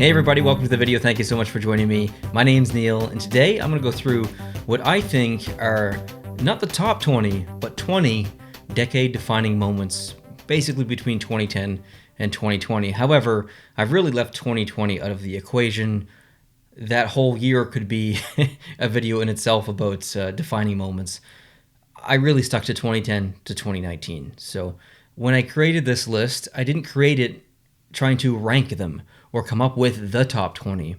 Hey everybody, welcome to the video. Thank you so much for joining me. My name's Neil, and today I'm going to go through what I think are not the top 20, but 20 decade-defining moments, basically between 2010 and 2020. However, I've really left 2020 out of the equation. That whole year could be a video in itself about defining moments. I really stuck to 2010 to 2019. So when I created this list, I didn't create it trying to rank them or come up with the top 20.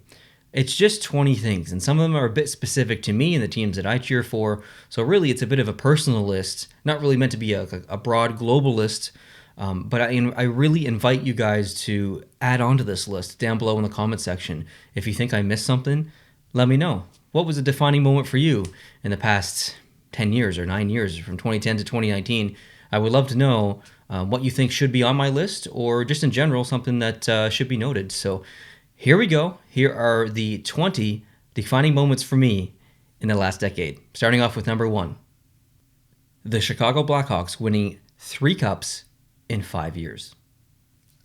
It's just 20 things, and some of them are a bit specific to me and the teams that I cheer for. So really, it's a bit of a personal list, not really meant to be a broad global list. But I really invite you guys to add on to this list down below in the comment section. If you think I missed something, let me know. What was a defining moment for you in the past 10 years or 9 years, from 2010 to 2019? I would love to know what you think should be on my list, or just in general, something that should be noted. So here we go. Here are the 20 defining moments for me in the last decade. Starting off with number 1. The Chicago Blackhawks winning 3 cups in 5 years.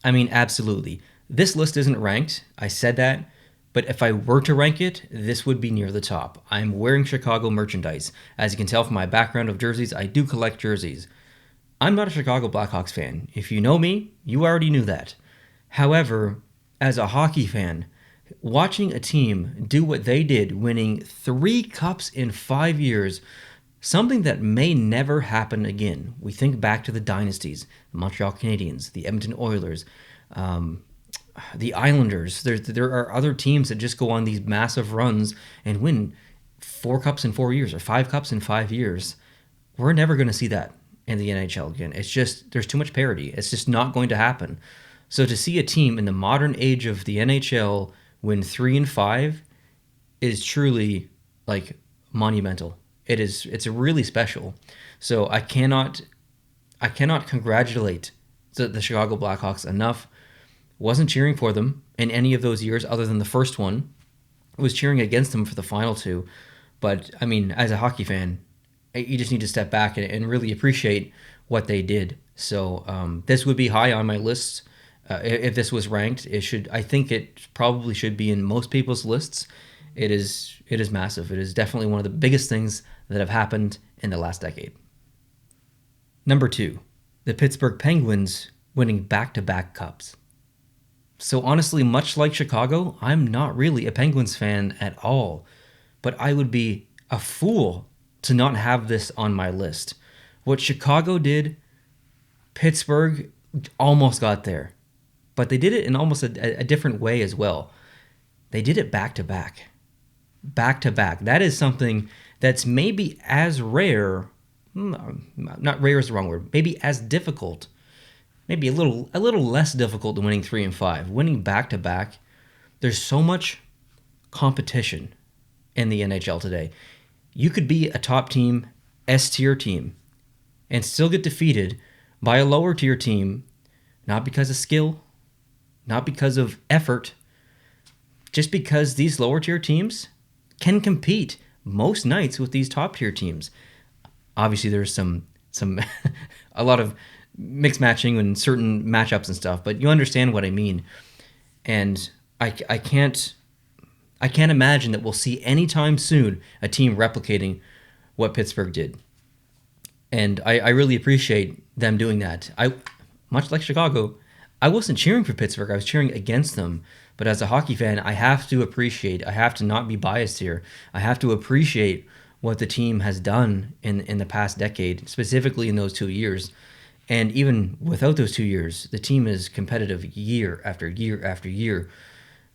I mean, absolutely. This list isn't ranked. I said that. But if I were to rank it, this would be near the top. I'm wearing Chicago merchandise. As you can tell from my background of jerseys, I do collect jerseys. I'm not a Chicago Blackhawks fan. If you know me, you already knew that. However, as a hockey fan, watching a team do what they did, winning 3 cups in 5 years, something that may never happen again. We think back to the dynasties, the Montreal Canadiens, the Edmonton Oilers, the Islanders. There are other teams that just go on these massive runs and win 4 cups in 4 years or 5 cups in 5 years. We're never going to see that in the NHL again. It's just, there's too much parity. It's just not going to happen. So to see a team in the modern age of the NHL win 3 and 5 is truly like monumental. It's really special. So I cannot congratulate the Chicago Blackhawks enough. Wasn't cheering for them in any of those years other than the first one. I was cheering against them for the final 2. But I mean, as a hockey fan, you just need to step back and really appreciate what they did. So this would be high on my list. If this was ranked, I think it probably should be in most people's lists. It is massive. It is definitely one of the biggest things that have happened in the last decade. Number 2, the Pittsburgh Penguins winning back-to-back cups. So honestly, much like Chicago, I'm not really a Penguins fan at all. But I would be a fool to not have this on my list. What Chicago did, Pittsburgh almost got there. But they did it in almost a different way as well. They did it back-to-back. Back-to-back. That is something that's maybe as rare, not rare is the wrong word, maybe as difficult, maybe a little less difficult than winning 3 and 5. Winning back-to-back, there's so much competition in the NHL today. You could be a top team, S-tier team, and still get defeated by a lower tier team, not because of skill, not because of effort, just because these lower tier teams can compete most nights with these top tier teams. Obviously, there's some a lot of mixed matching and certain matchups and stuff, but you understand what I mean. And I can't imagine that we'll see anytime soon a team replicating what Pittsburgh did. And I really appreciate them doing that. Much like Chicago, I wasn't cheering for Pittsburgh. I was cheering against them. But as a hockey fan, I have to not be biased here. I have to appreciate what the team has done in the past decade, specifically in those 2 years. And even without those 2 years, the team is competitive year after year after year.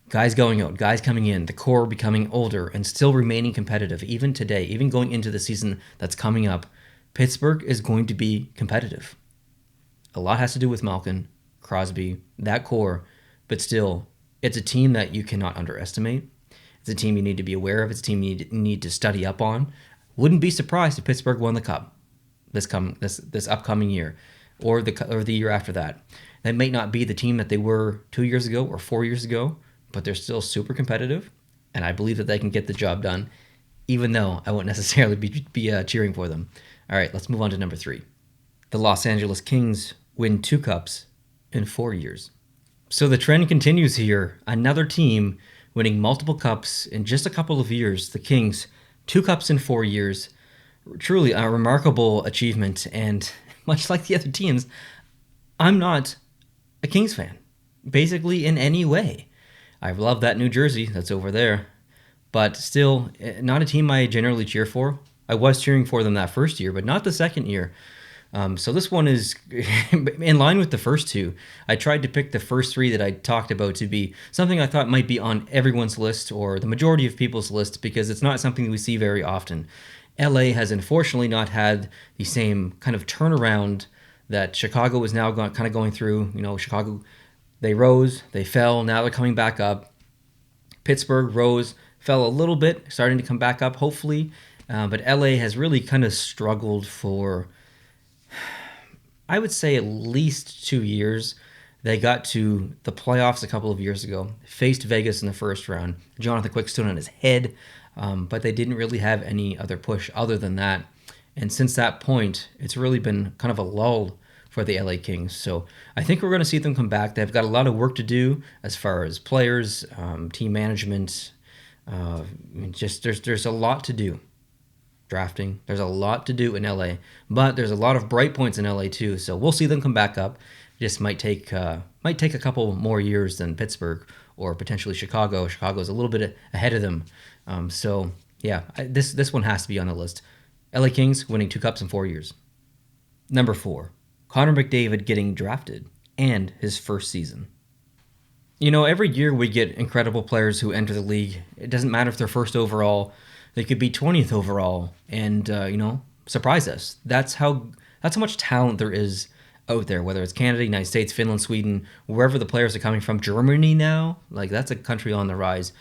Guys going out, guys coming in, the core becoming older and still remaining competitive. Even today, even going into the season that's coming up, Pittsburgh is going to be competitive. A lot has to do with Malkin, Crosby, that core, but still, it's a team that you cannot underestimate. It's a team you need to be aware of. It's a team you need to study up on. Wouldn't be surprised if Pittsburgh won the cup this upcoming year, or the year after that. That may not be the team that they were 2 years ago or 4 years ago, but they're still super competitive, and I believe that they can get the job done, even though I won't necessarily be cheering for them. All right, let's move on to number 3. The Los Angeles Kings win 2 cups in 4 years. So the trend continues here. Another team winning multiple cups in just a couple of years. The Kings, 2 cups in 4 years. Truly a remarkable achievement. And much like the other teams, I'm not a Kings fan, basically in any way. I love that New Jersey that's over there, but still not a team I generally cheer for. I was cheering for them that first year, but not the second year. So this one is in line with the first two. I tried to pick the first three that I talked about to be something I thought might be on everyone's list or the majority of people's list because it's not something we see very often. LA has unfortunately not had the same kind of turnaround that Chicago is now kind of going through. Chicago, they rose, they fell, now they're coming back up. Pittsburgh rose, fell a little bit, starting to come back up, hopefully. But LA has really kind of struggled for, I would say, at least 2 years. They got to the playoffs a couple of years ago, faced Vegas in the first round. Jonathan Quick stood on his head, but they didn't really have any other push other than that. And since that point, it's really been kind of a lull for the LA Kings. So I think we're going to see them come back. They've got a lot of work to do as far as players, team management. There's a lot to do. Drafting. There's a lot to do in LA, but there's a lot of bright points in LA too. So we'll see them come back up. Just might take a couple more years than Pittsburgh or potentially Chicago. Chicago's a little bit ahead of them. This one has to be on the list. LA Kings winning 2 cups in 4 years. Number 4, Connor McDavid getting drafted and his first season. Every year we get incredible players who enter the league. It doesn't matter if they're first overall. They could be 20th overall and, surprise us. That's how much talent there is out there, whether it's Canada, United States, Finland, Sweden, wherever the players are coming from. Germany now, that's a country on the rise.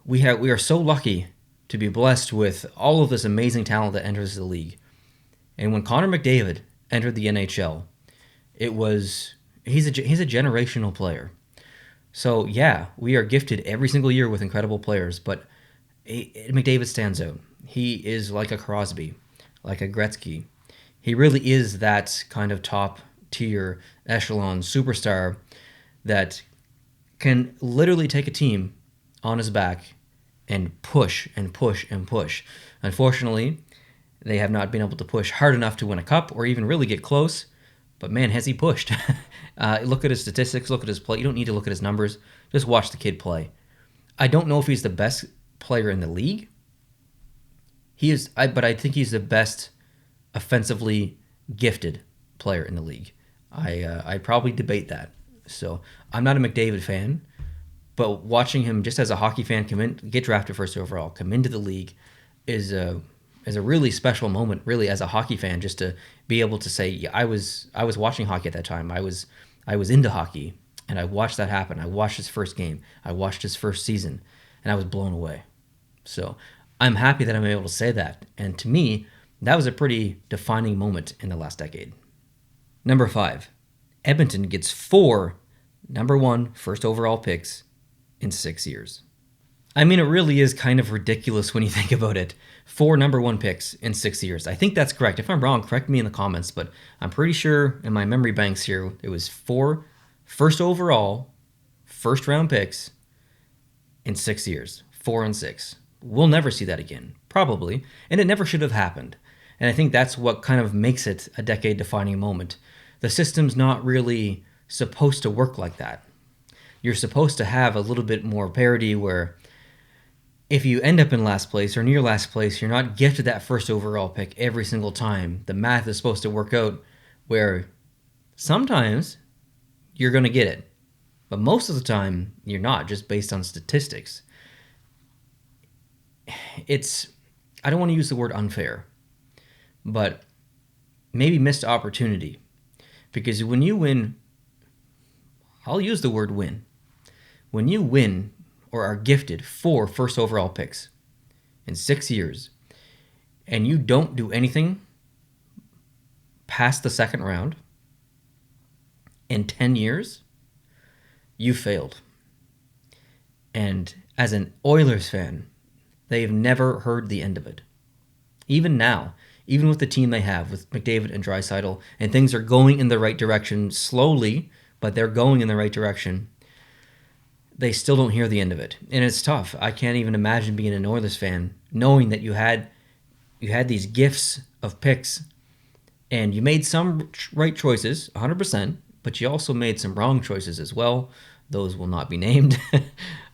We are so lucky to be blessed with all of this amazing talent that enters the league. And when Connor McDavid entered the NHL, he's a generational player. So yeah, we are gifted every single year with incredible players, but McDavid stands out. He is like a Crosby, like a Gretzky. He really is that kind of top tier echelon superstar that can literally take a team on his back and push and push and push. Unfortunately, they have not been able to push hard enough to win a cup or even really get close. But man, has he pushed. Look at his statistics, look at his play. You don't need to look at his numbers. Just watch the kid play. I don't know if he's the best player in the league. But I think he's the best offensively gifted player in the league. I probably debate that. So I'm not a McDavid fan, but watching him just as a hockey fan get drafted first overall, come into the league is a really special moment, really, as a hockey fan, just to be able to say, yeah, I was watching hockey at that time. I was into hockey, and I watched that happen. I watched his first game. I watched his first season, and I was blown away. So I'm happy that I'm able to say that. And to me, that was a pretty defining moment in the last decade. Number 5, Edmonton gets 4 number 1 first overall picks in 6 years. I mean, it really is kind of ridiculous when you think about it. 4 number 1 picks in 6 years. I think that's correct. If I'm wrong, correct me in the comments, but I'm pretty sure in my memory banks here, it was 4 first overall, first round picks in 6 years. 4 and 6. We'll never see that again, probably, and it never should have happened. And I think that's what kind of makes it a decade-defining moment. The system's not really supposed to work like that. You're supposed to have a little bit more parity where if you end up in last place or near last place, you're not gifted that first overall pick every single time. The math is supposed to work out where sometimes you're going to get it, but most of the time you're not, just based on statistics. I don't want to use the word unfair, but maybe missed opportunity. Because when you win, I'll use the word win. When you win or are gifted 4 first overall picks in 6 years, and you don't do anything past the second round in 10 years, you failed. And as an Oilers fan, they've never heard the end of it. Even now, with the team they have, with McDavid and Draisaitl, and things are going in the right direction slowly but they're going in the right direction. They still don't hear the end of it, and it's tough. I can't even imagine being an Oilers fan knowing that you had these gifts of picks, and you made some right choices, 100%, but you also made some wrong choices as well. Those will not be named.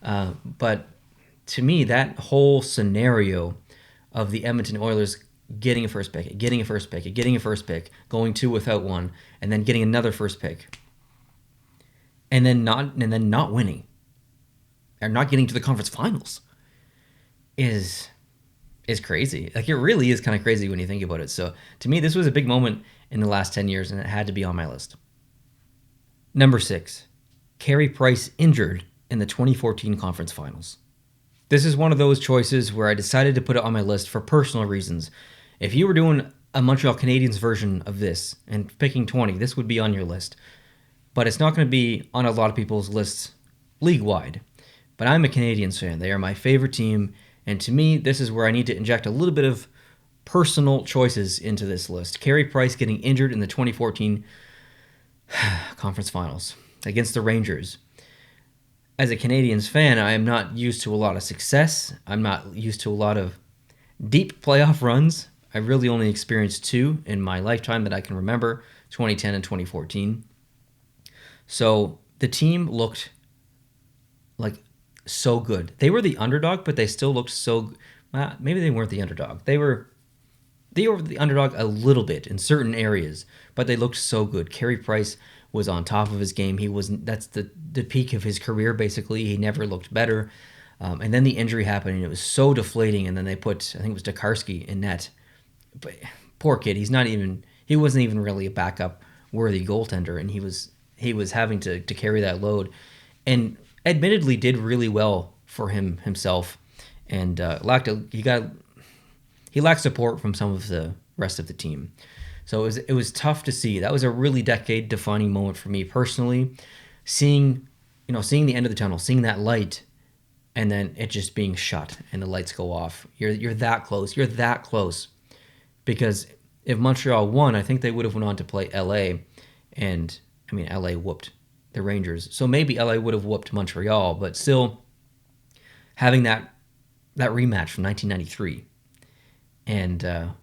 But to me, that whole scenario of the Edmonton Oilers getting a first pick, getting a first pick, getting a first pick, going two without one, and then getting another first pick, and then not winning, or not getting to the conference finals, is crazy. Like, it really is kind of crazy when you think about it. So to me, this was a big moment in the last 10 years, and it had to be on my list. Number 6, Carey Price injured in the 2014 conference finals. This is one of those choices where I decided to put it on my list for personal reasons. If you were doing a Montreal Canadiens version of this and picking 20, this would be on your list. But it's not going to be on a lot of people's lists league-wide. But I'm a Canadiens fan. They are my favorite team. And to me, this is where I need to inject a little bit of personal choices into this list. Carey Price getting injured in the 2014 conference finals against the Rangers. As a Canadiens fan, I am not used to a lot of success. I'm not used to a lot of deep playoff runs. I really only experienced 2 in my lifetime that I can remember, 2010 and 2014. So the team looked like so good. They were the underdog, but they still looked so. Maybe they weren't the underdog. They were the underdog a little bit in certain areas, but they looked so good. Carey Price was on top of his game. That's the peak of his career, basically. He never looked better. And then the injury happened, and it was so deflating. And then they put, I think it was Tokarski in net. But poor kid. He wasn't even really a backup worthy goaltender, and he was having to carry that load, and admittedly did really well for himself, and he lacked support from some of the rest of the team. So it was tough to see. That was a really decade-defining moment for me personally, seeing the end of the tunnel, seeing that light, and then it just being shut and the lights go off. You're that close. You're that close. Because if Montreal won, I think they would have went on to play LA, and LA whooped the Rangers. So maybe LA would have whooped Montreal, but still having that rematch from 1993 and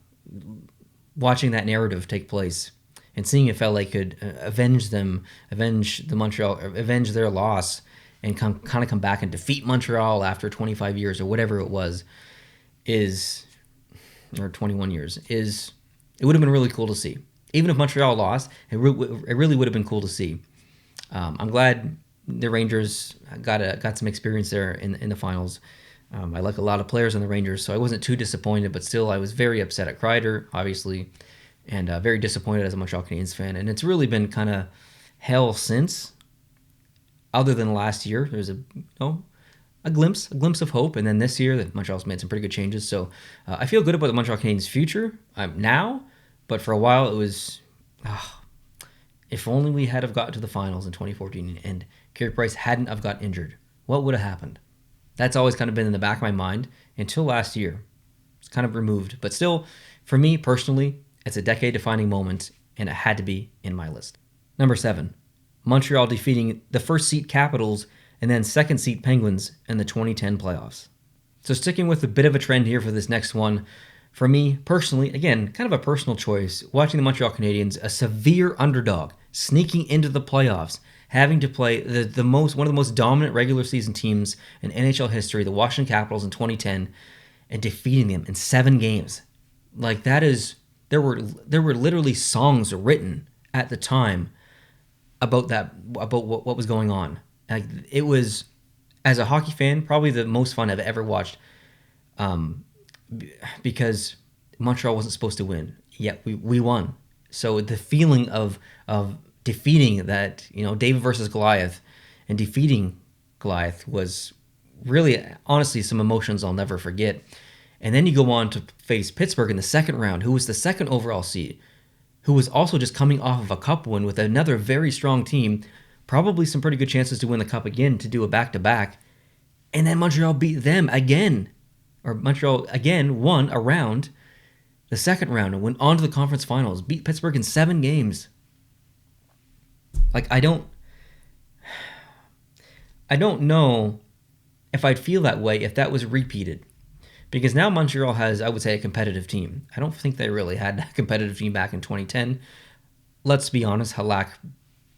watching that narrative take place and seeing if LA could avenge their loss and come back and defeat Montreal after 25 years or whatever it was, or 21 years, it would have been really cool to see. Even if Montreal lost, it really would have been cool to see. I'm glad the Rangers got some experience there in the finals. I like a lot of players on the Rangers, so I wasn't too disappointed, but still I was very upset at Kreider, obviously, and very disappointed as a Montreal Canadiens fan. And it's really been kind of hell since, other than last year. There's a glimpse of hope, and then this year that Montreal's made some pretty good changes. So I feel good about the Montreal Canadiens' future now, but for a while it was, if only we had have got to the finals in 2014 and Carey Price hadn't have got injured, what would have happened? That's always kind of been in the back of my mind until last year. It's kind of removed, but still, for me personally, it's a decade-defining moment, and it had to be in my list. Number 7, Montreal defeating the first-seed Capitals and then second-seed Penguins in the 2010 playoffs. So sticking with a bit of a trend here for this next one, for me personally, again, kind of a personal choice, watching the Montreal Canadiens, a severe underdog, sneaking into the playoffs, having to play one of the most dominant regular season teams in NHL history, the Washington Capitals in 2010, and defeating them in 7 games. Like, that is, there were literally songs written at the time about what was going on. Like, it was, as a hockey fan, probably the most fun I've ever watched, because Montreal wasn't supposed to win, yet we won. So the feeling of defeating that, David versus Goliath, and defeating Goliath was really, honestly, some emotions I'll never forget. And then you go on to face Pittsburgh in the second round, who was the second overall seed, who was also just coming off of a cup win with another very strong team, probably some pretty good chances to win the cup again, to do a back-to-back. And then Montreal beat them again, or Montreal again won a round, the second round, and went on to the conference finals, beat Pittsburgh in 7 games. Like, I don't I don't know if I'd feel that way if that was repeated. Because now Montreal has, I would say, a competitive team. I don't think they really had a competitive team back in 2010. Let's be honest, Halak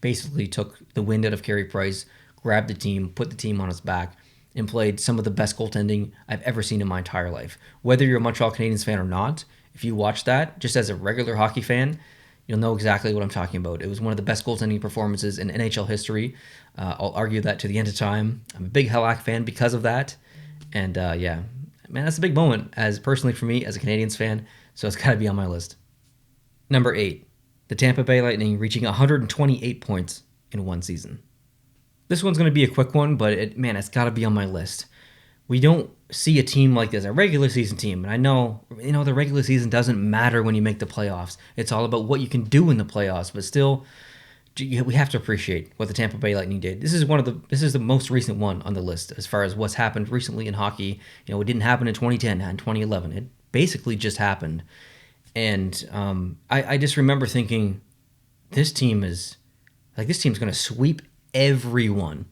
basically took the wind out of Carey Price, grabbed the team, put the team on his back, and played some of the best goaltending I've ever seen in my entire life. Whether you're a Montreal Canadiens fan or not, if you watch that, just as a regular hockey fan, you'll know exactly what I'm talking about. It was one of the best goaltending performances in NHL history. I'll argue that to the end of time. I'm a big Halak fan because of that. And yeah, man, that's a big moment as personally for me as a Canadiens fan. So it's got to be on my list. Number 8, the Tampa Bay Lightning reaching 128 points in one season. This one's going to be a quick one, but it's got to be on my list. We don't see a team like this, a regular season team. And I know, the regular season doesn't matter when you make the playoffs. It's all about what you can do in the playoffs. But still, we have to appreciate what the Tampa Bay Lightning did. This is the most recent one on the list as far as what's happened recently in hockey. It didn't happen in 2010 and 2011. It basically just happened. And I just remember thinking, this team's going to sweep everyone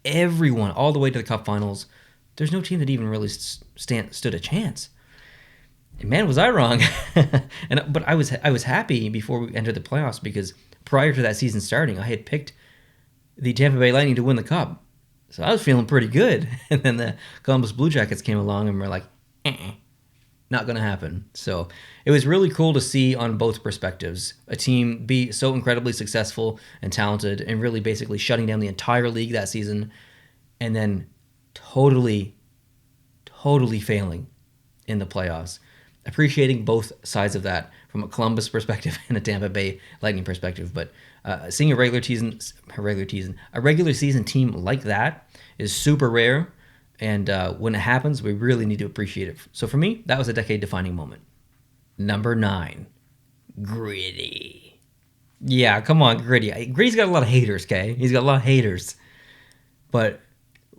all the way to the Cup Finals. There's no team that even really stood a chance. And man, was I wrong. But I was happy before we entered the playoffs because prior to that season starting, I had picked the Tampa Bay Lightning to win the Cup. So I was feeling pretty good. And then the Columbus Blue Jackets came along and we're like, not going to happen. So it was really cool to see on both perspectives a team be so incredibly successful and talented and really basically shutting down the entire league that season and then totally failing in the playoffs. Appreciating both sides of that from a Columbus perspective and a Tampa Bay Lightning perspective. But seeing a regular season team like that is super rare. And when it happens, we really need to appreciate it. So for me, that was a decade-defining moment. Number 9, Gritty. Yeah, come on, Gritty. Gritty's got a lot of haters, okay? He's got a lot of haters. But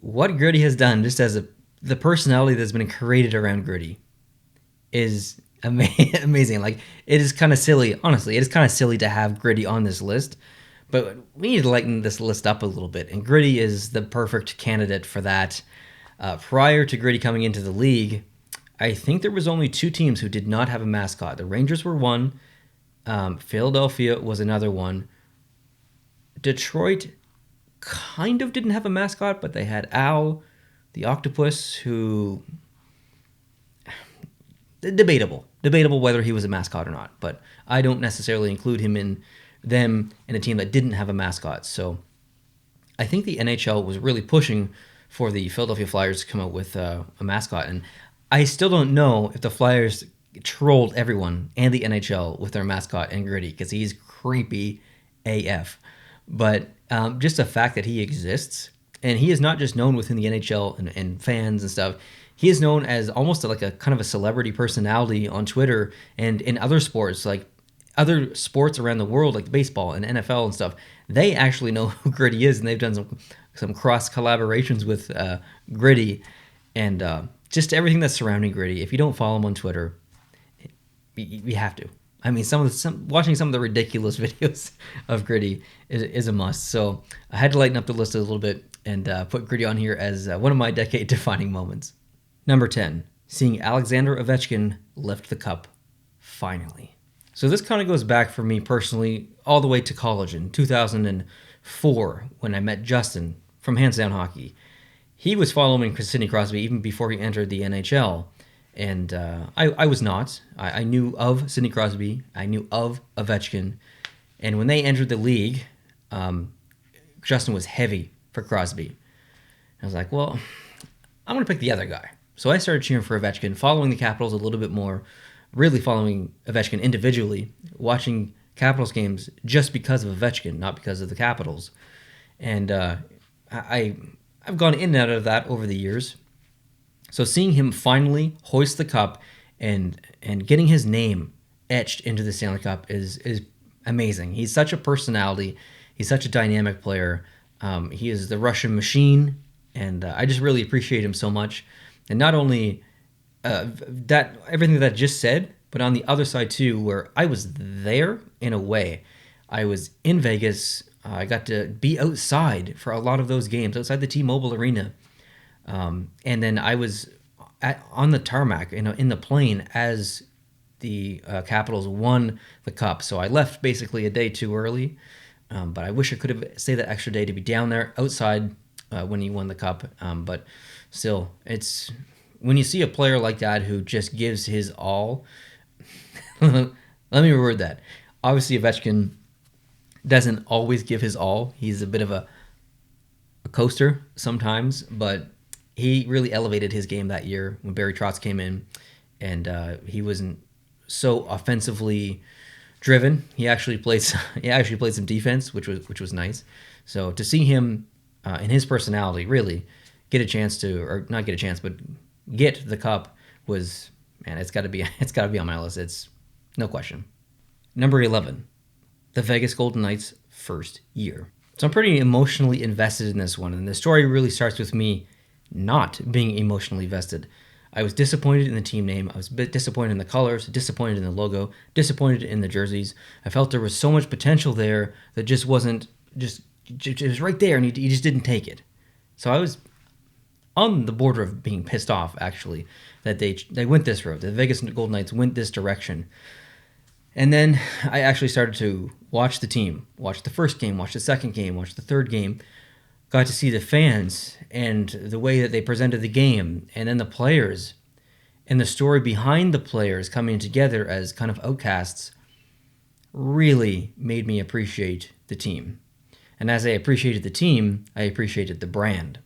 what Gritty has done, just as the personality that's been created around Gritty, is amazing. Like, it is kind of silly. Honestly, it is kind of silly to have Gritty on this list. But we need to lighten this list up a little bit. And Gritty is the perfect candidate for that. Prior to Gritty coming into the league, I think there was only 2 teams who did not have a mascot. The Rangers were one. Philadelphia was another one. Detroit kind of didn't have a mascot, but they had Al, the octopus, who... Debatable whether he was a mascot or not. But I don't necessarily include him in a team that didn't have a mascot. So I think the NHL was really pushing for the Philadelphia Flyers to come out with a mascot. And I still don't know if the Flyers trolled everyone and the NHL with their mascot and Gritty because he's creepy AF. But just the fact that he exists, and he is not just known within the NHL and fans and stuff, he is known as almost like a kind of a celebrity personality on Twitter and in other sports, like other sports around the world, like baseball and NFL and stuff. They actually know who Gritty is, and they've done some cross collaborations with Gritty and just everything that's surrounding Gritty. If you don't follow him on Twitter, you have to. I mean, watching some of the ridiculous videos of Gritty is a must. So I had to lighten up the list a little bit and put Gritty on here as one of my decade-defining moments. Number 10, seeing Alexander Ovechkin lift the cup, finally. So this kind of goes back for me personally all the way to college in 2004 when I met Justin from Hands Down Hockey. He was following Sidney Crosby even before he entered the NHL. And I was not. I knew of Sidney Crosby. I knew of Ovechkin. And when they entered the league, Justin was heavy for Crosby. I was like, well, I'm going to pick the other guy. So I started cheering for Ovechkin, following the Capitals a little bit more, really following Ovechkin individually, watching Capitals games just because of Ovechkin, not because of the Capitals. And I've gone in and out of that over the years. So seeing him finally hoist the cup and getting his name etched into the Stanley Cup is amazing. He's such a personality. He's such a dynamic player. He is the Russian machine, and I just really appreciate him so much. And not only that everything that I just said, but on the other side too, where I was there in a way. I was in Vegas I got to be outside for a lot of those games, outside the T-Mobile Arena. And then I was on the tarmac, in the plane as the Capitals won the cup. So I left basically a day too early. But I wish I could have stayed that extra day to be down there outside when he won the cup. But still, it's when you see a player like that who just gives his all. Let me reword that. Obviously, Ovechkin doesn't always give his all. He's a bit of a coaster sometimes, but he really elevated his game that year when Barry Trotz came in, and he wasn't so offensively driven. He actually played some defense, which was nice. So to see him in his personality really get a chance to, or not get a chance, but get the cup was, man, it's got to be on my list. It's no question. Number 11, the Vegas Golden Knights' first year. So I'm pretty emotionally invested in this one, and the story really starts with me not being emotionally vested. I was disappointed in the team name. I was a bit disappointed in the colors, disappointed in the logo, disappointed in the jerseys. I felt there was so much potential there that just wasn't, it was right there, and he just didn't take it. So I was on the border of being pissed off, actually, that they went this road. The Vegas Golden Knights went this direction. And then I actually started to watch the team, watch the first game, watch the second game, watch the third game, got to see the fans and the way that they presented the game, and then the players and the story behind the players coming together as kind of outcasts really made me appreciate the team. And as I appreciated the team, I appreciated the brand.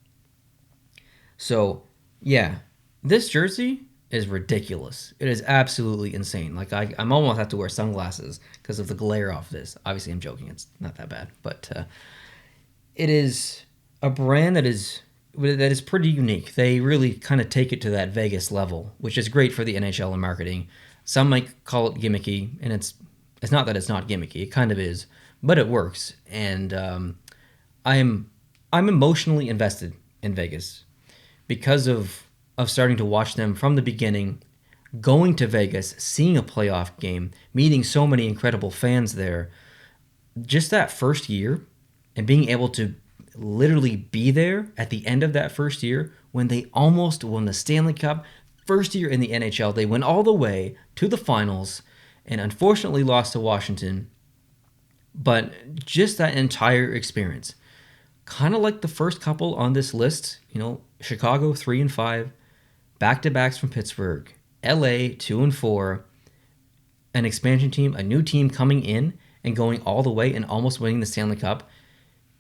So, yeah, this jersey is ridiculous. It is absolutely insane. Like I'm almost have to wear sunglasses because of the glare off this. Obviously, I'm joking. It's not that bad, but it is a brand that is pretty unique. They really kind of take it to that Vegas level, which is great for the NHL and marketing. Some might call it gimmicky, and it's not that it's not gimmicky. It kind of is, but it works. And I'm emotionally invested in Vegas because of starting to watch them from the beginning, going to Vegas, seeing a playoff game, meeting so many incredible fans there. Just that first year and being able to literally be there at the end of that first year when they almost won the Stanley Cup. First year in the NHL, they went all the way to the finals and unfortunately lost to Washington. But just that entire experience, kind of like the first couple on this list, Chicago 3-5, back-to-backs from Pittsburgh, LA 2-4, an expansion team, a new team coming in and going all the way and almost winning the Stanley Cup,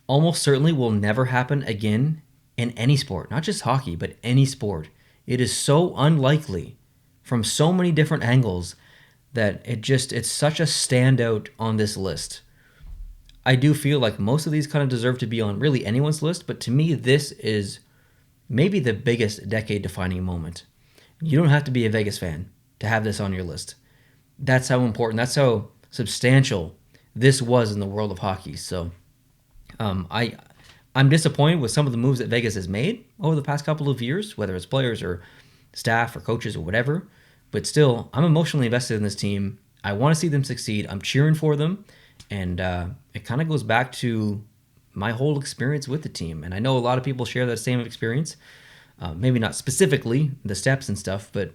almost certainly will never happen again in any sport, not just hockey, but any sport. It is so unlikely from so many different angles that it's such a standout on this list. I do feel like most of these kind of deserve to be on really anyone's list, but to me, this is maybe the biggest decade-defining moment. You don't have to be a Vegas fan to have this on your list. That's how important, that's how substantial this was in the world of hockey. So I'm disappointed with some of the moves that Vegas has made over the past couple of years, whether it's players or staff or coaches or whatever. But still, I'm emotionally invested in this team. I want to see them succeed. I'm cheering for them. And it kind of goes back to my whole experience with the team. And I know a lot of people share that same experience. Maybe not specifically the steps and stuff, but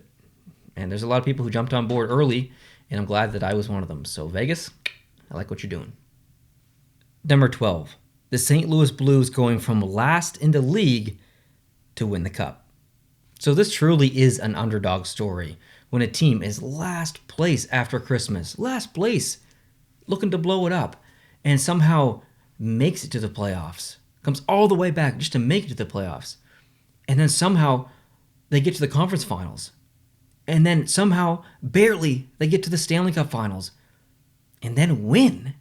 there's a lot of people who jumped on board early, and I'm glad that I was one of them. So Vegas, I like what you're doing. Number 12, the St. Louis Blues going from last in the league to win the cup. So this truly is an underdog story when a team is last place after Christmas, last place, looking to blow it up, and somehow makes it to the playoffs, comes all the way back just to make it to the playoffs. And then somehow they get to the conference finals. And then somehow, barely, they get to the Stanley Cup finals. And then win.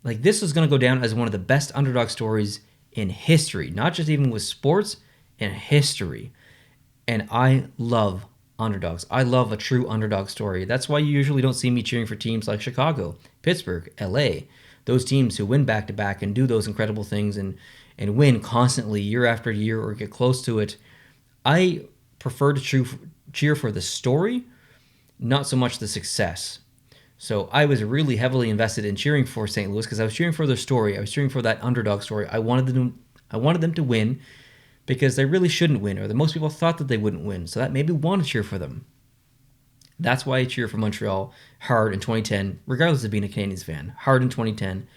Like, this is going to go down as one of the best underdog stories in history. Not just even with sports, in history. And I love underdogs. I love a true underdog story. That's why you usually don't see me cheering for teams like Chicago, Pittsburgh, LA. Those teams who win back-to-back and do those incredible things and win constantly year after year or get close to it. I prefer to cheer for the story, not so much the success. So I was really heavily invested in cheering for St. Louis because I was cheering for their story. I was cheering for that underdog story. I wanted them to win because they really shouldn't win, or that most people thought that they wouldn't win. So that made me want to cheer for them. That's why I cheer for Montreal hard in 2010, regardless of being a Canadiens fan. Hard in 2010.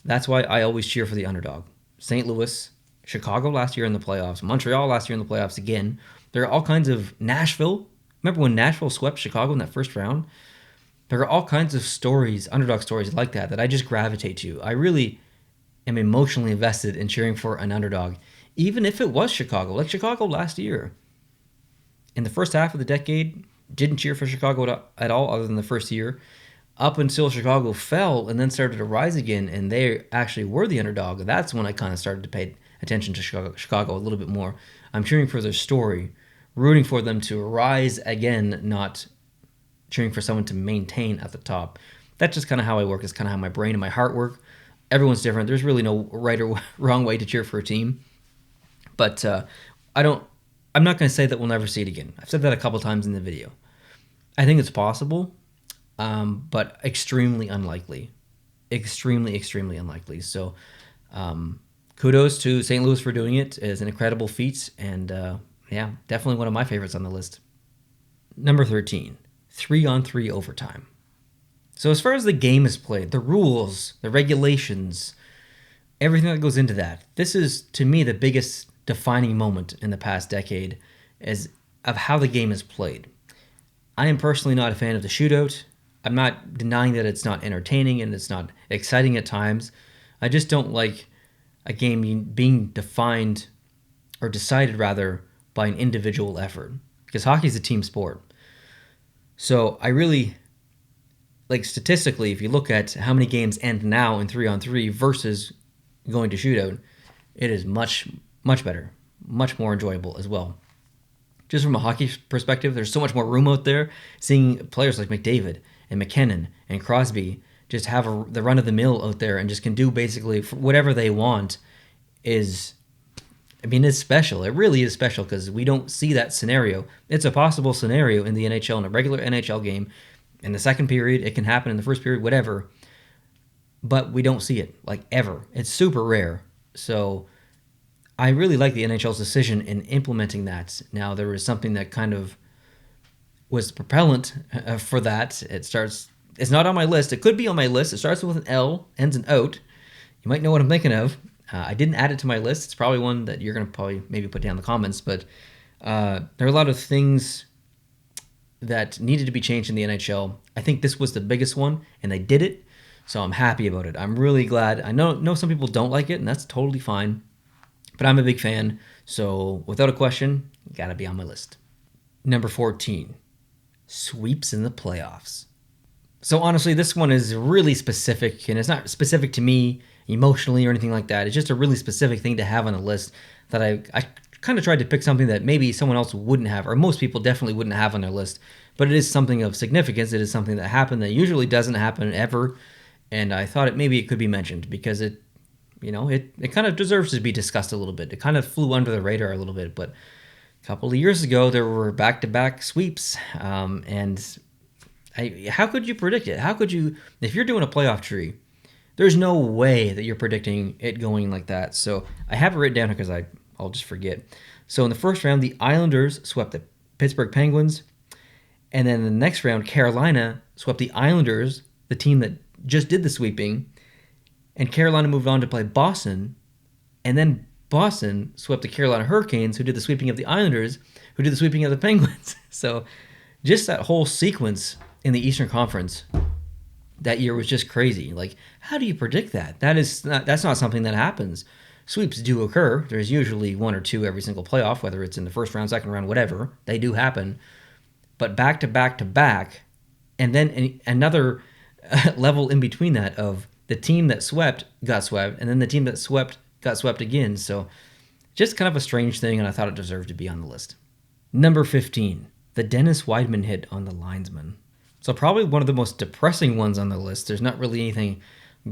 That's why I always cheer for the underdog. St. Louis, Chicago last year in the playoffs, Montreal last year in the playoffs again. There are all kinds of Nashville. Remember when Nashville swept Chicago in that first round? There are all kinds of stories, underdog stories like that I just gravitate to. I really am emotionally invested in cheering for an underdog, even if it was Chicago, like Chicago last year. In the first half of the decade, didn't cheer for Chicago at all other than the first year, up until Chicago fell and then started to rise again, and they actually were the underdog. That's when I kind of started to pay attention to Chicago a little bit more. I'm cheering for their story, rooting for them to rise again, not cheering for someone to maintain at the top. That's just kind of how I work. It's kind of how my brain and my heart work. Everyone's different. There's really no right or wrong way to cheer for a team. But I'm not going to say that we'll never see it again. I've said that a couple times in the video. I think it's possible, but extremely unlikely. Extremely, extremely unlikely. So kudos to St. Louis for doing it. It's an incredible feat, and definitely one of my favorites on the list. Number 13, 3-on-3 overtime. So as far as the game is played, the rules, the regulations, everything that goes into that, this is, to me, the biggest defining moment in the past decade of how the game is played. I am personally not a fan of the shootout. I'm not denying that it's not entertaining and it's not exciting at times. I just don't like a game being defined, or decided rather, by an individual effort, because hockey is a team sport. So I really, like, statistically, if you look at how many games end now in 3-on-3 versus going to shootout, it is much, much better, much more enjoyable as well. Just from a hockey perspective, there's so much more room out there. Seeing players like McDavid and McKinnon and Crosby just have the run of the mill out there and just can do basically whatever they want is special. It really is special because we don't see that scenario. It's a possible scenario in the NHL, in a regular NHL game. In the second period, it can happen in the first period, whatever. But we don't see it, like, ever. It's super rare. So I really like the NHL's decision in implementing that. Now, there was something that kind of was the propellant for that. It's not on my list. It could be on my list. It starts with an L, ends in out. You might know what I'm thinking of. I didn't add it to my list. It's probably one that you're going to probably maybe put down in the comments. But there are a lot of things that needed to be changed in the NHL. I think this was the biggest one, and they did it. So I'm happy about it. I'm really glad. I know some people don't like it, and that's totally fine. But I'm a big fan. So without a question, got to be on my list. Number 14, sweeps in the playoffs. So honestly, this one is really specific, and it's not specific to me emotionally or anything like that. It's just a really specific thing to have on a list that I kind of tried to pick something that maybe someone else wouldn't have, or most people definitely wouldn't have on their list. But it is something of significance. It is something that happened that usually doesn't happen ever. And I thought maybe it could be mentioned because it kind of deserves to be discussed a little bit. It kind of flew under the radar a little bit. But a couple of years ago, there were back-to-back sweeps. And how could you predict it? How could you, if you're doing a playoff tree, there's no way that you're predicting it going like that. So I have it written down because I'll just forget. So in the first round, the Islanders swept the Pittsburgh Penguins. And then in the next round, Carolina swept the Islanders, the team that just did the sweeping. And Carolina moved on to play Boston. And then Boston swept the Carolina Hurricanes, who did the sweeping of the Islanders, who did the sweeping of the Penguins. So just that whole sequence in the Eastern Conference that year was just crazy. Like, how do you predict that? That's not something that happens. Sweeps do occur. There's usually one or two every single playoff, whether it's in the first round, second round, whatever. They do happen. But back to back to back, and then another level in between that of the team that swept got swept, and then the team that swept got swept again. So just kind of a strange thing, and I thought it deserved to be on the list. Number 15, the Dennis Weidman hit on the linesman. So probably one of the most depressing ones on the list. There's not really anything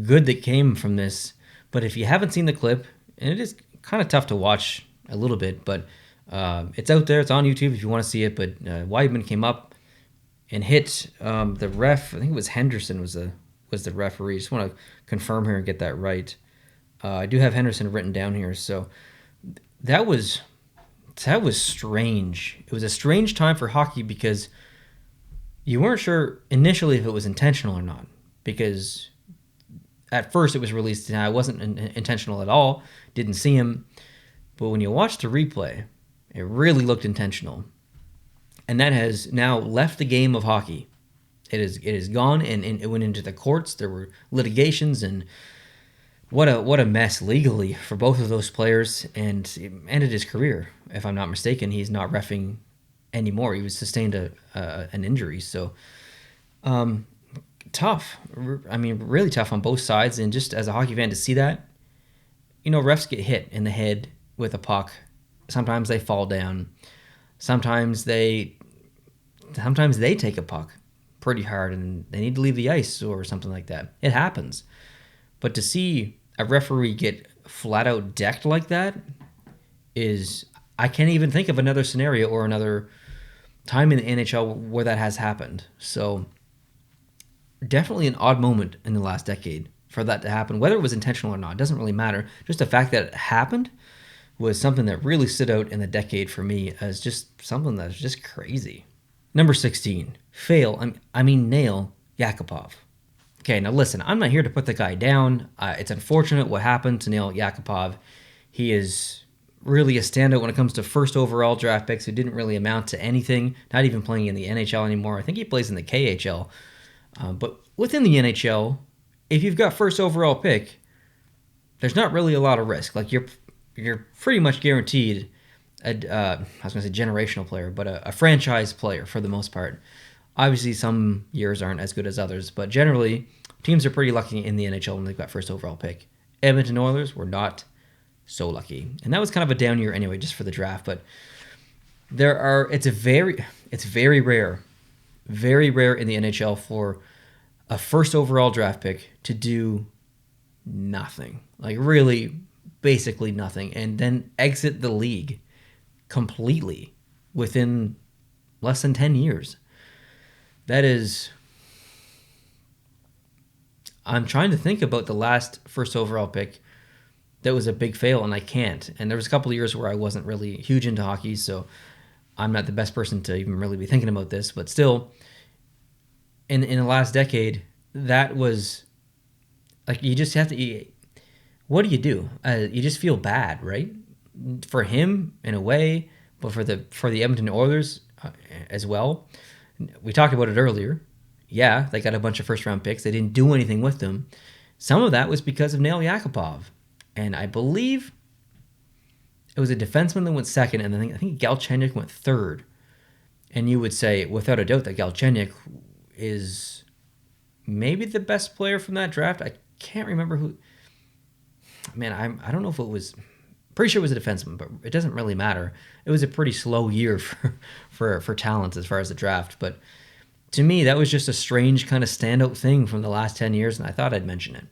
good that came from this. But if you haven't seen the clip, and it is kind of tough to watch a little bit, but it's out there. It's on YouTube if you want to see it. But Weidman came up, and hit the ref. I think it was Henderson was the referee. Just want to confirm here and get that right. I do have Henderson written down here. So that was strange. It was a strange time for hockey because you weren't sure initially if it was intentional or not. Because at first it was released, and it wasn't intentional at all. Didn't see him. But when you watch the replay, it really looked intentional. And that has now left the game of hockey. It is gone, and it went into the courts. There were litigations, and what a mess legally for both of those players, and it ended his career. If I'm not mistaken, he's not reffing anymore. He was sustained an injury, so tough. I mean, really tough on both sides. And just as a hockey fan to see that, refs get hit in the head with a puck. Sometimes they fall down. Sometimes they take a puck pretty hard and they need to leave the ice or something like that. It happens. But to see a referee get flat out decked like that I can't even think of another scenario or another time in the NHL where that has happened. So definitely an odd moment in the last decade for that to happen. Whether it was intentional or not, it doesn't really matter. Just the fact that it happened was something that really stood out in the decade for me as just something that's just crazy. Number 16, nail Yakupov. Okay, now listen, I'm not here to put the guy down. It's unfortunate what happened to Nail Yakupov. He is really a standout when it comes to first overall draft picks who didn't really amount to anything, not even playing in the NHL anymore. I think he plays in the KHL. But within the NHL, if you've got first overall pick, there's not really a lot of risk. Like you're pretty much guaranteed I was going to say generational player, but a franchise player for the most part. Obviously, some years aren't as good as others, but generally, teams are pretty lucky in the NHL when they've got first overall pick. Edmonton Oilers were not so lucky, and that was kind of a down year anyway, just for the draft. But it's very rare in the NHL for a first overall draft pick to do nothing, like really, basically nothing, and then exit the league completely within less than 10 years. I'm trying to think about the last first overall pick that was a big fail, and I can't. And there was a couple of years where I wasn't really huge into hockey, so I'm not the best person to even really be thinking about this. But still, in the last decade, that was like, you just have to. What do? You just feel bad, right? For him in a way, but for the Edmonton Oilers as well. We talked about it earlier. Yeah, they got a bunch of first round picks. They didn't do anything with them. Some of that was because of Nail Yakupov, and I believe it was a defenseman that went second, and I think Galchenyuk went third. And you would say without a doubt that Galchenyuk is maybe the best player from that draft. I can't remember who. Man, I don't know if it was. Pretty sure it was a defenseman, but it doesn't really matter. It was a pretty slow year for talent as far as the draft. But to me, that was just a strange kind of standout thing from the last 10 years, and I thought I'd mention it.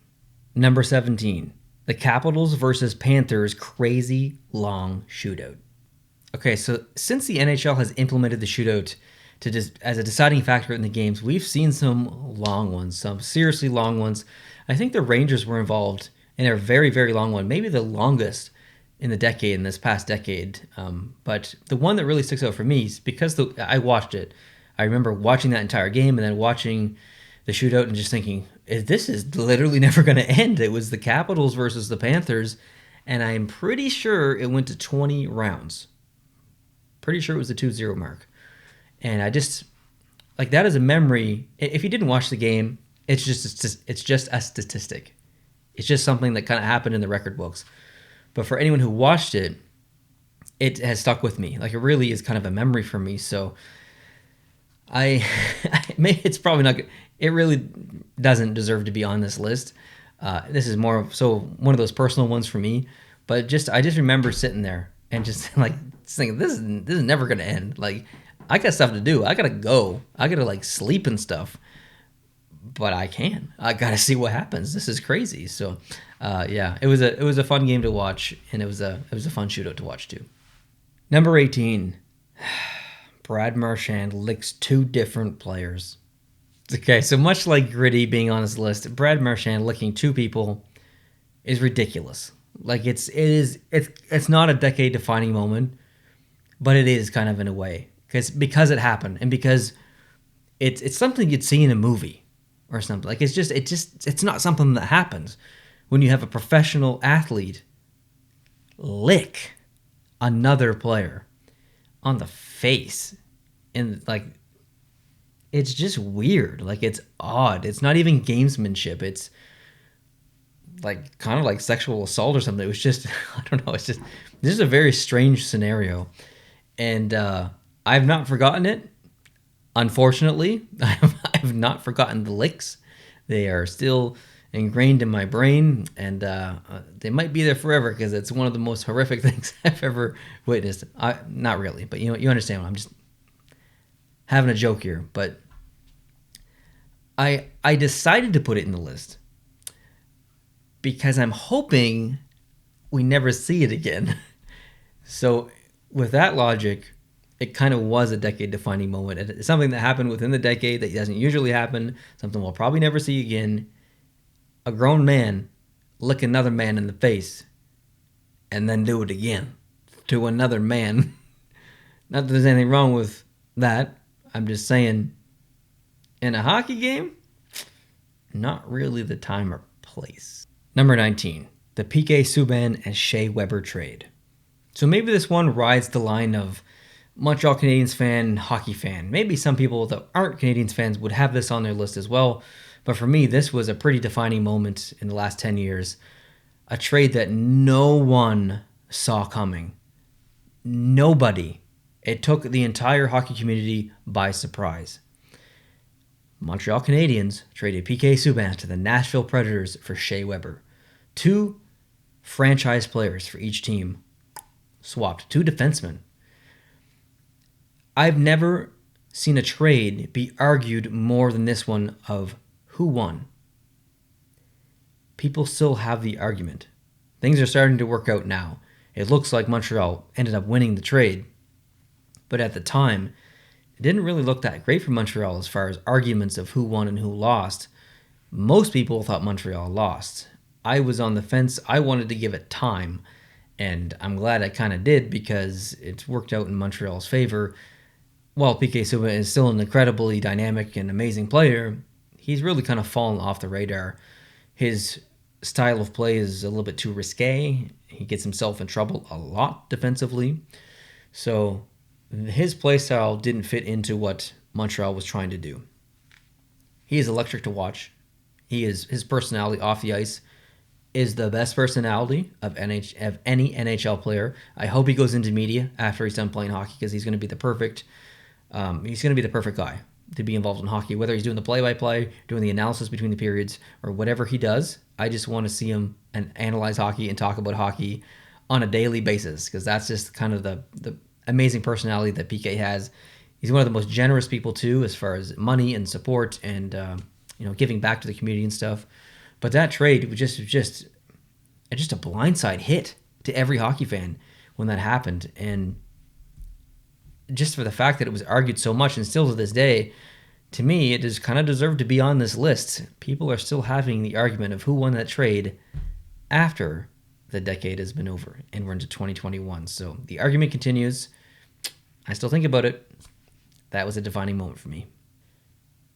Number 17, the Capitals versus Panthers crazy long shootout. Okay, so since the NHL has implemented the shootout as a deciding factor in the games, we've seen some long ones, some seriously long ones. I think the Rangers were involved in a very, very long one, maybe the longest in this past decade. But the one that really sticks out for me is because I watched it. I remember watching that entire game and then watching the shootout and just thinking, this is literally never going to end. It was the Capitals versus the Panthers, and I'm pretty sure it went to 20 rounds. Pretty sure it was the 2-0 mark. And I just, like, that is a memory. If you didn't watch the game, it's just a statistic. It's just something that kind of happened in the record books. But for anyone who watched it, it has stuck with me. Like, it really is kind of a memory for me. So it's probably not good. It really doesn't deserve to be on this list. This is more so one of those personal ones for me. But I just remember sitting there and just like thinking, this is never gonna end. Like, I got stuff to do. I gotta go. I gotta like sleep and stuff. But I can. I gotta see what happens. This is crazy. So, yeah, it was a fun game to watch, and it was a fun shootout to watch too. Number 18, Brad Marchand licks two different players. Okay, so much like Gritty being on his list, Brad Marchand licking two people is ridiculous. Like it's not a decade defining moment, but it is kind of in a way because it happened and because it's something you'd see in a movie or something. Like it's not something that happens when you have a professional athlete lick another player on the face. And like it's just weird. Like it's odd. It's not even gamesmanship. It's like kind of like sexual assault or something. It was just I don't know. It's just this is a very strange scenario, and I've not forgotten it. Unfortunately, I've not forgotten the licks. They are still ingrained in my brain, and they might be there forever because it's one of the most horrific things I've ever witnessed. Not really, but you understand. I'm just having a joke here, but I decided to put it in the list because I'm hoping we never see it again. So with that logic, it kind of was a decade-defining moment. It's something that happened within the decade that doesn't usually happen, something we'll probably never see again. A grown man lick another man in the face and then do it again to another man. Not that there's anything wrong with that. I'm just saying, in a hockey game, not really the time or place. Number 19, the PK Subban and Shea Weber trade. So maybe this one rides the line of Montreal Canadiens fan, hockey fan. Maybe some people that aren't Canadiens fans would have this on their list as well. But for me, this was a pretty defining moment in the last 10 years. A trade that no one saw coming. Nobody. It took the entire hockey community by surprise. Montreal Canadiens traded PK Subban to the Nashville Predators for Shea Weber. Two franchise players for each team. Swapped. Two defensemen. I've never seen a trade be argued more than this one of who won. People still have the argument. Things are starting to work out now. It looks like Montreal ended up winning the trade. But at the time, it didn't really look that great for Montreal as far as arguments of who won and who lost. Most people thought Montreal lost. I was on the fence. I wanted to give it time. And I'm glad I kind of did because it's worked out in Montreal's favor. While PK Subban is still an incredibly dynamic and amazing player, he's really kind of fallen off the radar. His style of play is a little bit too risque. He gets himself in trouble a lot defensively. So his play style didn't fit into what Montreal was trying to do. He is electric to watch. His personality off the ice is the best personality of any NHL player. I hope he goes into media after he's done playing hockey because he's going to be the perfect guy to be involved in hockey, whether he's doing the play-by-play, doing the analysis between the periods, or whatever he does. I just want to see him and analyze hockey and talk about hockey on a daily basis because that's just kind of the amazing personality that PK has. He's one of the most generous people too, as far as money and support and giving back to the community and stuff. But that trade was just a blindside hit to every hockey fan when that happened, and just for the fact that it was argued so much and still to this day, to me, it does kind of deserve to be on this list. People are still having the argument of who won that trade after the decade has been over and we're into 2021. So the argument continues. I still think about it. That was a defining moment for me.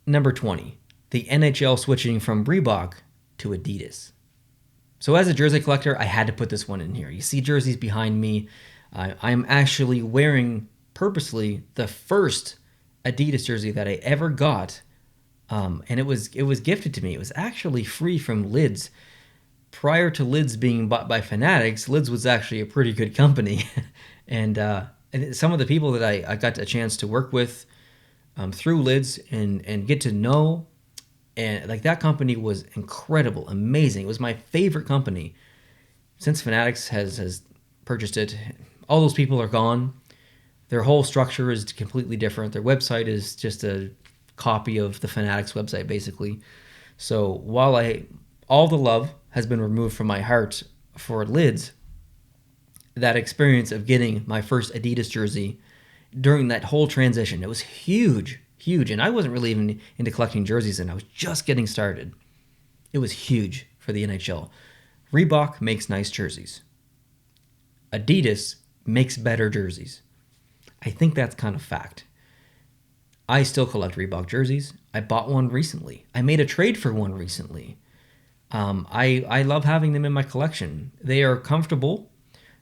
Number 20, the NHL switching from Reebok to Adidas. So as a jersey collector, I had to put this one in here. You see jerseys behind me. I'm actually wearing purposely the first Adidas jersey that I ever got, and it was gifted to me. It was actually free from Lids. Prior to Lids being bought by Fanatics, Lids was actually a pretty good company, and some of the people that I got a chance to work with through Lids and get to know, and like that company was incredible, amazing. It was my favorite company since Fanatics has purchased it. All those people are gone. Their whole structure is completely different. Their website is just a copy of the Fanatics website, basically. So while all the love has been removed from my heart for Lids, that experience of getting my first Adidas jersey during that whole transition. It was huge, huge. And I wasn't really even into collecting jerseys, and I was just getting started. It was huge for the NHL. Reebok makes nice jerseys. Adidas makes better jerseys. I think that's kind of fact. I still collect Reebok jerseys. I bought one recently. I made a trade for one recently. I love having them in my collection. They are comfortable.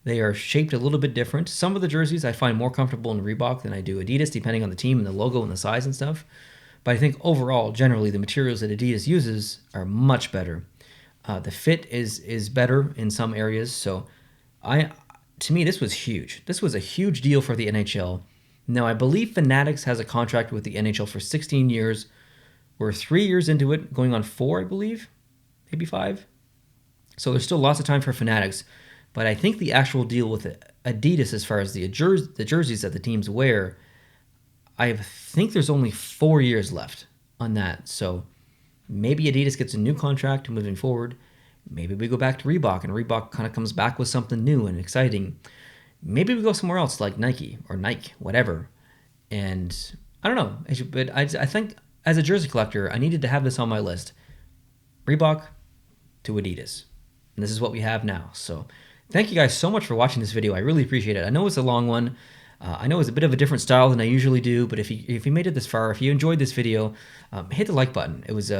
They are shaped a little bit different. Some of the jerseys I find more comfortable in Reebok than I do Adidas, depending on the team and the logo and the size and stuff. But I think overall, generally, the materials that Adidas uses are much better. The fit is better in some areas. So to me, this was huge. This was a huge deal for the NHL. Now, I believe Fanatics has a contract with the NHL for 16 years. We're 3 years into it, going on 4, I believe. Maybe 5. So there's still lots of time for Fanatics. But I think the actual deal with Adidas, as far as the jerseys that the teams wear, I think there's only 4 years left on that. So maybe Adidas gets a new contract moving forward. Maybe we go back to Reebok, and Reebok kind of comes back with something new and exciting. Maybe we go somewhere else like Nike or Nike, whatever. And I don't know. But I think as a jersey collector, I needed to have this on my list. Reebok to Adidas. And this is what we have now. So thank you guys so much for watching this video. I really appreciate it. I know it's a long one. I know it's a bit of a different style than I usually do. But if you made it this far, if you enjoyed this video, hit the like button. It was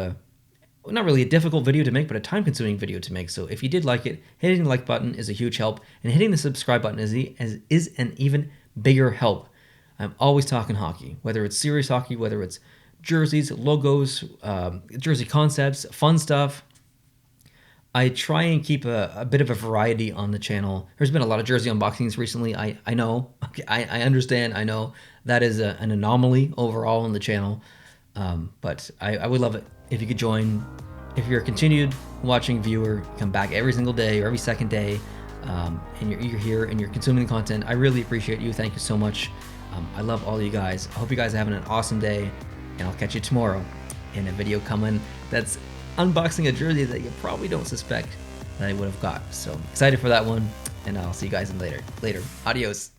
not really a difficult video to make, but a time-consuming video to make. So if you did like it, hitting the like button is a huge help, and hitting the subscribe button is an even bigger help. I'm always talking hockey, whether it's serious hockey, whether it's jerseys, logos, jersey concepts, fun stuff. I try and keep a bit of a variety on the channel. There's been a lot of jersey unboxings recently. I know, I understand. I know that is an anomaly overall on the channel, but I would love it if you could join. If you're a continued watching viewer, come back every single day or every second day, and you're here and you're consuming the content, I really appreciate you. Thank you so much. I love all you guys. I hope you guys are having an awesome day, and I'll catch you tomorrow in a video coming that's unboxing a jersey that you probably don't suspect that I would have got. So excited for that one, and I'll see you guys later. Adios.